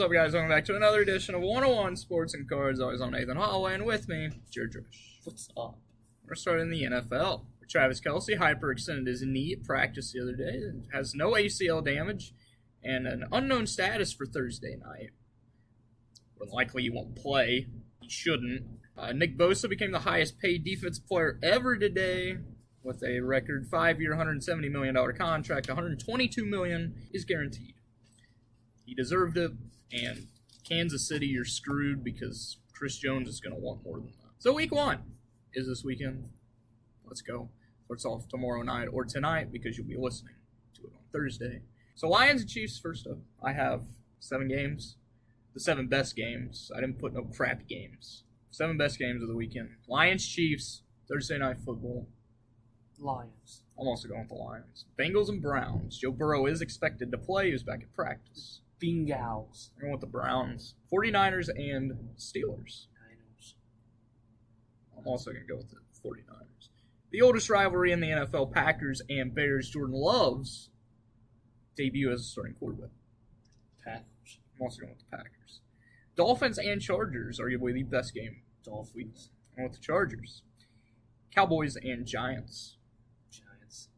What's up, guys? Welcome back to another edition of 101 Sports and Cards. Always on Nathan Holloway, and with me, Jared Drish. What's up? We're starting the NFL. Travis Kelce hyperextended his knee at practice the other day. Has no ACL damage and an unknown status for Thursday night. More than likely he won't play. He shouldn't. Nick Bosa became the highest paid defensive player ever today with a record 5-year, $170 million contract. $122 million is guaranteed. He deserved it, and Kansas City, you're screwed because Chris Jones is going to want more than that. So week 1 is this weekend. Let's go. Starts off tomorrow night or tonight because you'll be listening to it on Thursday. So Lions and Chiefs first up. I have 7 games. The 7 best games. I didn't put no crappy games. 7 best games of the weekend. Lions, Chiefs, Thursday Night Football. Lions. I'm also going with the Lions. Bengals and Browns. Joe Burrow is expected to play. He was back at practice. Bengals. I'm going with the Browns. 49ers and Steelers. Niners. I'm also going to go with the 49ers. The oldest rivalry in the NFL, Packers and Bears. Jordan Love's debut as a starting quarterback. Packers. I'm also going with the Packers. Dolphins and Chargers, arguably the best game. Dolphins. I'm with the Chargers. Cowboys and Giants. Giants.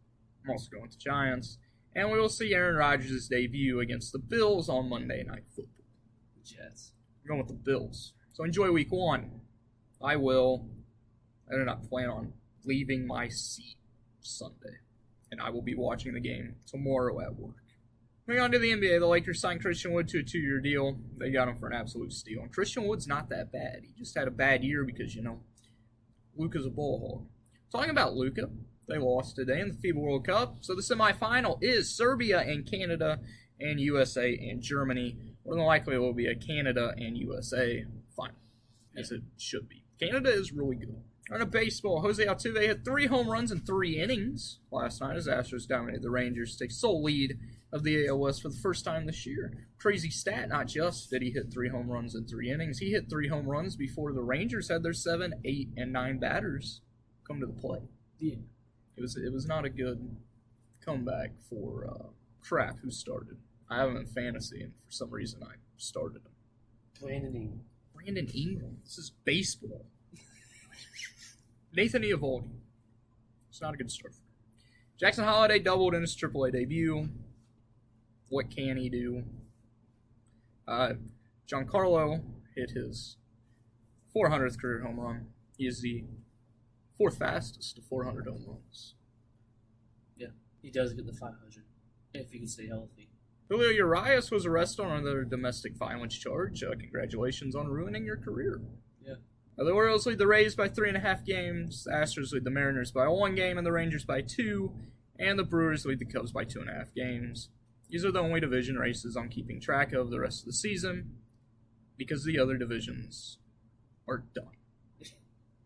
I'm also going with the Giants. And we will see Aaron Rodgers' debut against the Bills on Monday Night Football. Jets. I'm going with the Bills. So enjoy week 1. I will. I do not plan on leaving my seat Sunday. And I will be watching the game tomorrow at work. Moving on to the NBA, the Lakers signed Christian Wood to a 2-year deal. They got him for an absolute steal. And Christian Wood's not that bad. He just had a bad year because, Luka's a ball hog. Talking about Luka, they lost today in the FIBA World Cup. So the semifinal is Serbia and Canada and USA and Germany. More than likely it will be a Canada and USA final, as it should be. Canada is really good. On a baseball, Jose Altuve hit 3 home runs in 3 innings last night as Astros dominated the Rangers to take sole lead of the AL West for the first time this year. Crazy stat, not just did he hit 3 home runs in 3 innings, he hit 3 home runs before the Rangers had their 7, 8, and 9 batters come to the plate. Yeah. It was not a good comeback for Crap, who started. I have him in fantasy, and for some reason I started him. Brandon Ingram. This is baseball. Nathan Eovaldi. It's not a good start for him. Jackson Holliday doubled in his AAA debut. What can he do? Giancarlo hit his 400th career home run. He is the 4th fastest to 400 home runs. Yeah, he does get the 500 if he can stay healthy. Julio Urias was arrested on another domestic violence charge. Congratulations on ruining your career. Yeah. The Orioles lead the Rays by 3.5 games. The Astros lead the Mariners by 1 game, and the Rangers by 2. And the Brewers lead the Cubs by 2.5 games. These are the only division races I'm keeping track of the rest of the season because the other divisions are done.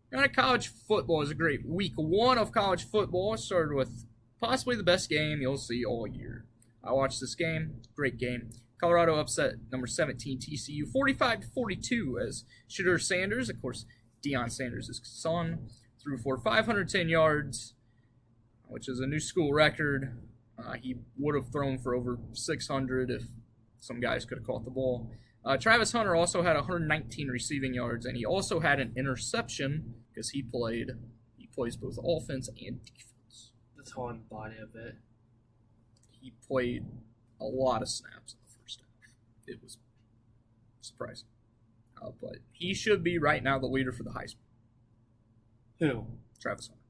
And college football is a great week 1 of college football. It started with possibly the best game you'll see all year. I watched this game. Great game. Colorado upset number 17 TCU 45-42 as Shedeur Sanders, of course, Deion Sanders' son, threw for 510 yards, which is a new school record. He would have thrown for over 600 if some guys could have caught the ball. Travis Hunter also had 119 receiving yards, and he also had an interception because he plays both offense and defense. That's how I'm body of it. He played a lot of snaps in the first half. It was surprising. But he should be right now the leader for the Heisman. Who? Travis Hunter.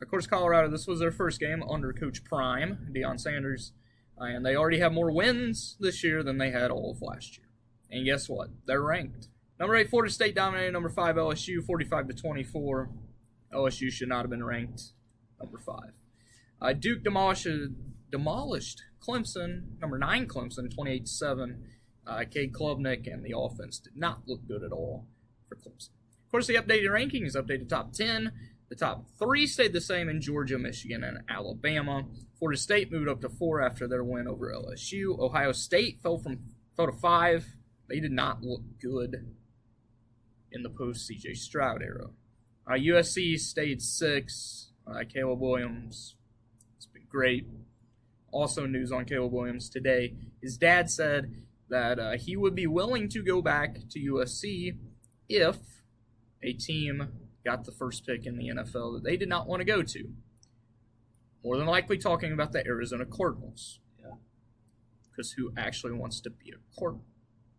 Of course, Colorado, this was their first game under Coach Prime, Deion Sanders, and they already have more wins this year than they had all of last year. And guess what? They're ranked. Number 8, Florida State dominated number 5, LSU, 45-24. LSU should not have been ranked number 5. Duke demolished Clemson, number 9 Clemson, 28-7. Cade Klubnik and the offense did not look good at all for Clemson. Of course, the updated rankings updated top 10. The top 3 stayed the same in Georgia, Michigan, and Alabama. Florida State moved up to 4 after their win over LSU. Ohio State fell to 5. They did not look good in the post-C.J. Stroud era. USC stayed 6. Caleb Williams, it's been great. Also news on Caleb Williams today. His dad said that he would be willing to go back to USC if a team got the first pick in the NFL that they did not want to go to. More than likely talking about the Arizona Cardinals. Yeah. Because who actually wants to be a Cardinal?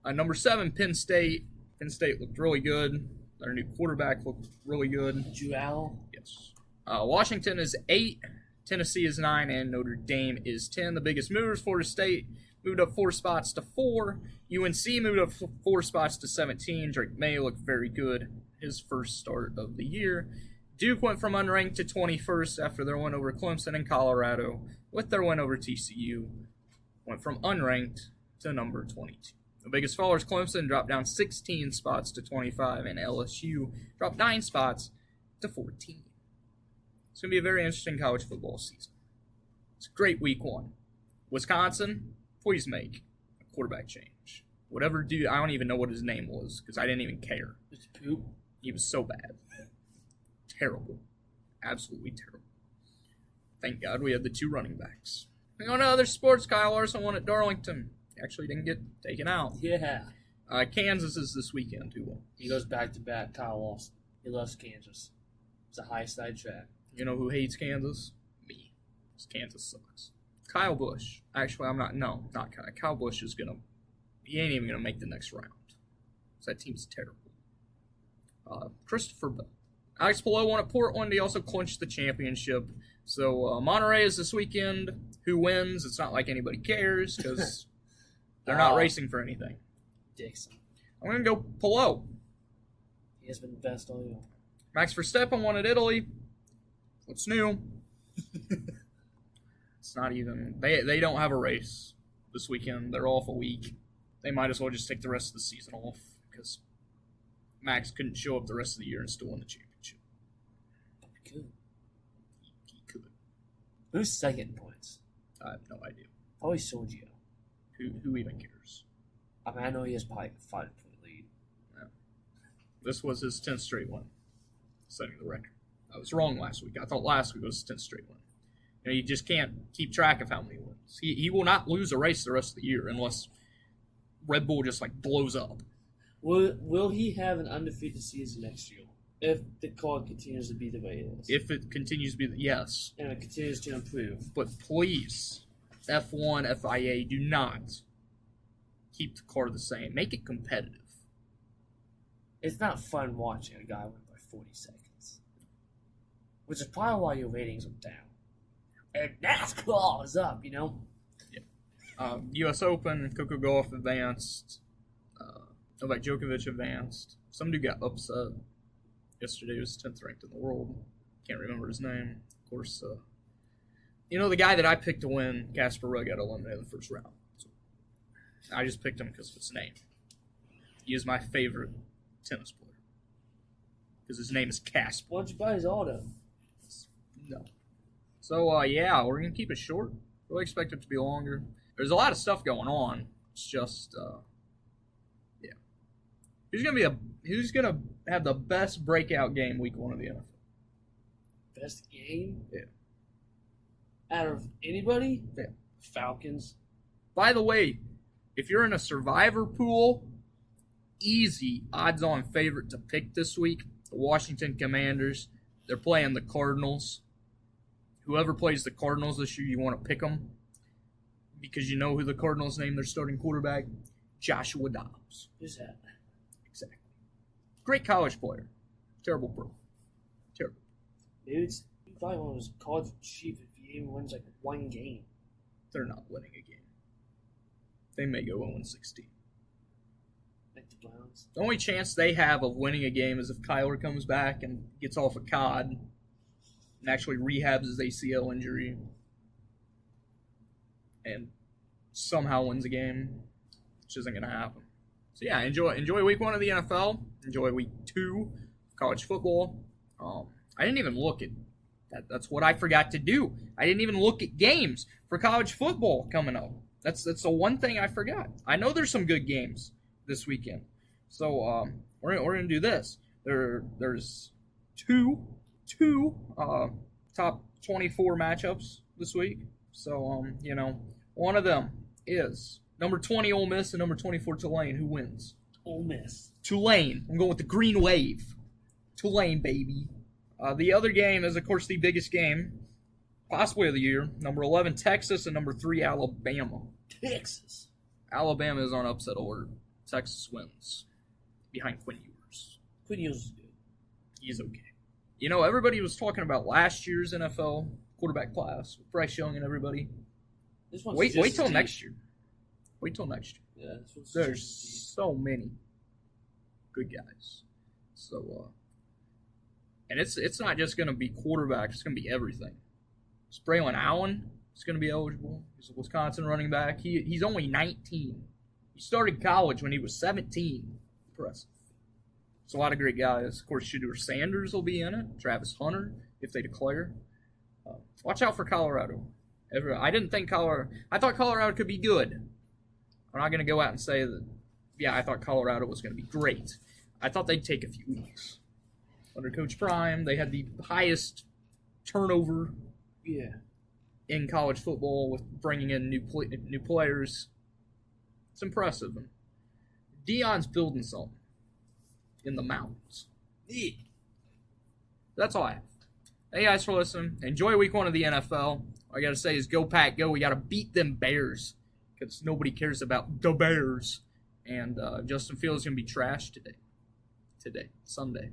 Number 7, Penn State. Penn State looked really good. Their new quarterback looked really good. Jewel. Yes. Washington is 8, Tennessee is 9, and Notre Dame is 10. The biggest movers, Florida State moved up 4 spots to 4. UNC moved up 4 spots to 17. Drake May looked very good his first start of the year. Duke went from unranked to 21st after their win over Clemson in Colorado. With their win over TCU, went from unranked to number 22. The biggest fallers, Clemson dropped down 16 spots to 25, and LSU dropped 9 spots to 14. It's going to be a very interesting college football season. It's a great week 1. Wisconsin, please make a quarterback change. Whatever dude, I don't even know what his name was because I didn't even care. It's poop. He was so bad. Terrible. Absolutely terrible. Thank God we had the 2 running backs. On to other sports, Kyle Larson won at Darlington. He actually didn't get taken out. Yeah. Kansas is this weekend, too. He goes back-to-back. Kyle Lawson. He loves Kansas. It's a high-side track. You know who hates Kansas? Me. Because Kansas sucks. Kyle Busch. Actually, I'm not. No, not Kyle. Kyle Busch is going to. He ain't even going to make the next round. So that team's terrible. Christopher Bell. Alex Palou won at Portland. He also clinched the championship. So Monterey is this weekend. Who wins? It's not like anybody cares because they're not racing for anything. Dixon. I'm going to go Palou. He has been the best all year. Max Verstappen won at Italy. What's new? It's not even. They don't have a race this weekend. They're off a week. They might as well just take the rest of the season off because Max couldn't show up the rest of the year and still win the championship. He could. He could. Who's second in points? I have no idea. Probably Sergio. Who even cares? I mean, I know he has probably a 5-point lead. No. This was his 10th straight win, setting the record. I was wrong last week. I thought last week was his 10th straight win. You know, you just can't keep track of how many wins. He will not lose a race the rest of the year unless Red Bull just like blows up. Will he have an undefeated season next year if the car continues to be the way it is? If it continues to be, yes. And it continues to improve. But please, F1, FIA, do not keep the car the same. Make it competitive. It's not fun watching a guy win by 40 seconds. Which is probably why your ratings are down. And NASCAR is up, you know? Yeah. U.S. Open, Coco Gauff advanced. Novak Djokovic advanced. Some dude got upset yesterday. He was 10th ranked in the world. Can't remember his name. Of course, you know the guy that I picked to win, Casper Ruud, got eliminated in the first round. So I just picked him because of his name. He is my favorite tennis player. Because his name is Casper. Why don't you buy his auto? No. So, yeah, we're going to keep it short. Really expect it to be longer. There's a lot of stuff going on. It's just, yeah. Who's going to have the best breakout game week 1 of the NFL? Best game? Yeah. Out of anybody? Yeah. Falcons. By the way, if you're in a survivor pool, easy odds-on favorite to pick this week, the Washington Commanders. They're playing the Cardinals. Whoever plays the Cardinals this year, you want to pick them because you know who the Cardinals named their starting quarterback? Joshua Dobbs. Who's that? Exactly. Great college player. Terrible pro. Terrible. Dude, he's probably one of those college chief if he even wins like one game. They're not winning a game. They may go 0-16. Like the Browns. The only chance they have of winning a game is if Kyler comes back and gets off a cod and actually rehabs his ACL injury and somehow wins a game, which isn't going to happen. So yeah, enjoy week 1 of the NFL. Enjoy week 2 of college football. I didn't even look at that. That's what I forgot to do. I didn't even look at games for college football coming up. That's the one thing I forgot. I know there's some good games this weekend. So we're gonna do this. There's two top 24 matchups this week. So one of them is Number 20, Ole Miss, and number 24, Tulane. Who wins? Ole Miss. Tulane. I'm going with the green wave. Tulane, baby. The other game is, of course, the biggest game, possibly of the year. Number 11, Texas, and number 3, Alabama. Texas. Alabama is on upset alert. Texas wins behind Quinn Ewers. Quinn Ewers is good. He's okay. You know, everybody was talking about last year's NFL quarterback class with Bryce Young and everybody. This one's Wait just till deep. next year. Wait till next year. Yeah, this one's There's just so many good guys. So, and it's not just going to be quarterback. It's going to be everything. Braylon Allen is going to be eligible. He's a Wisconsin running back. He's only 19. He started college when he was 17. Impressive. It's a lot of great guys. Of course, Shedeur Sanders will be in it. Travis Hunter, if they declare. Watch out for Colorado. I didn't think Colorado. I thought Colorado could be good. I'm not going to go out and say that. Yeah, I thought Colorado was going to be great. I thought they'd take a few weeks. Under Coach Prime, they had the highest turnover in college football with bringing in new players. It's impressive. And Deion's building something in the mountains. Yeah. That's all I have. Thank you guys for listening. Enjoy week 1 of the NFL. All I got to say is go Pack, go. We got to beat them Bears because nobody cares about the Bears. And Justin Fields is going to be trashed today, Sunday.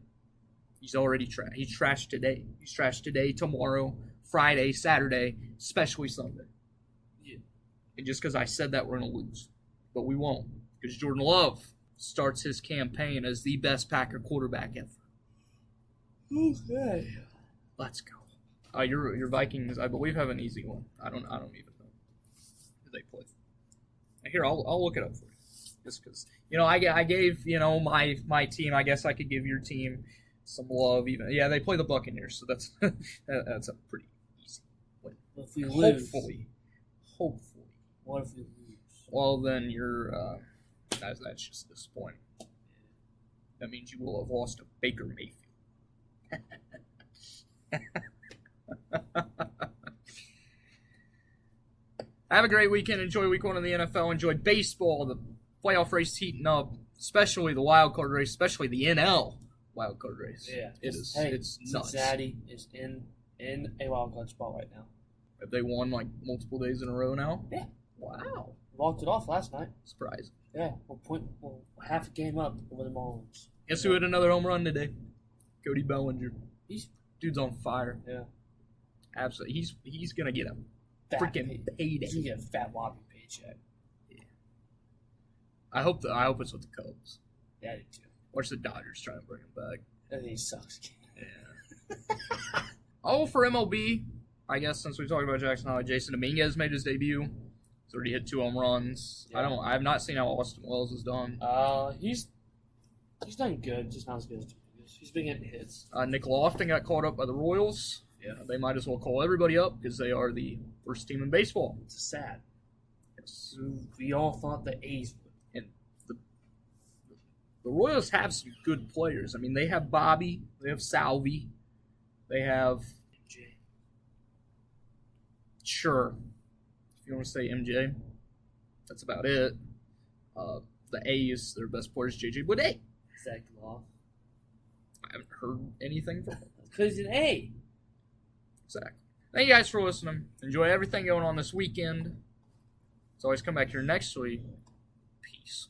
He's already trashed. He's trashed today. He's trashed today, tomorrow, Friday, Saturday, especially Sunday. Yeah. And just because I said that, we're going to lose. But we won't because Jordan Love starts his campaign as the best Packer quarterback ever. Okay. Let's go. Your Vikings, I believe, have an easy one. I don't even know who they play. Here, I'll look it up for you. Just because, I gave, my team. I guess I could give your team some love. Even they play the Buccaneers, so that's that's a pretty easy win. If we lose, hopefully. What if we lose? Well, then you're that's just disappointing. That means you will have lost to Baker Mayfield. Have a great weekend. Enjoy week 1 of the NFL. Enjoy baseball. The playoff race heating up, especially the wild card race, especially the NL wild card race. Yeah, it's nuts. Cincinnati is in a wild card spot right now. Have they won like multiple days in a row now? Yeah. Wow. Walked it off last night. Surprising. Yeah, we're half a game up over the Marlins. Guess who had another home run today? Cody Bellinger. Dude's on fire. Yeah. Absolutely. He's gonna get a freaking payday. He's gonna get a fat wobbly paycheck. Yeah. I hope it's with the Cubs. Yeah, I do too. Watch the Dodgers trying to bring him back. I think he sucks. Yeah. For MLB, I guess since we talked about Jackson Holly, Jason Dominguez made his debut. He's already hit 2 home runs. Yeah. I have not seen how Austin Wells has done. He's done good, just not as good as Dominguez. He's been getting hits. Nick Lofton got called up by the Royals. Yeah, they might as well call everybody up because they are the worst team in baseball. It's sad. Yes. We all thought the A's would. And the Royals have some good players. I mean, they have Bobby, they have Salvi, they have MJ. Sure, if you want to say MJ, that's about it. The A's, their best player is J.J. Bleday. Zach Law. I haven't heard anything from him. Because he's an A. Exactly. Thank you guys for listening. Enjoy everything going on this weekend. So always come back here next week. Peace.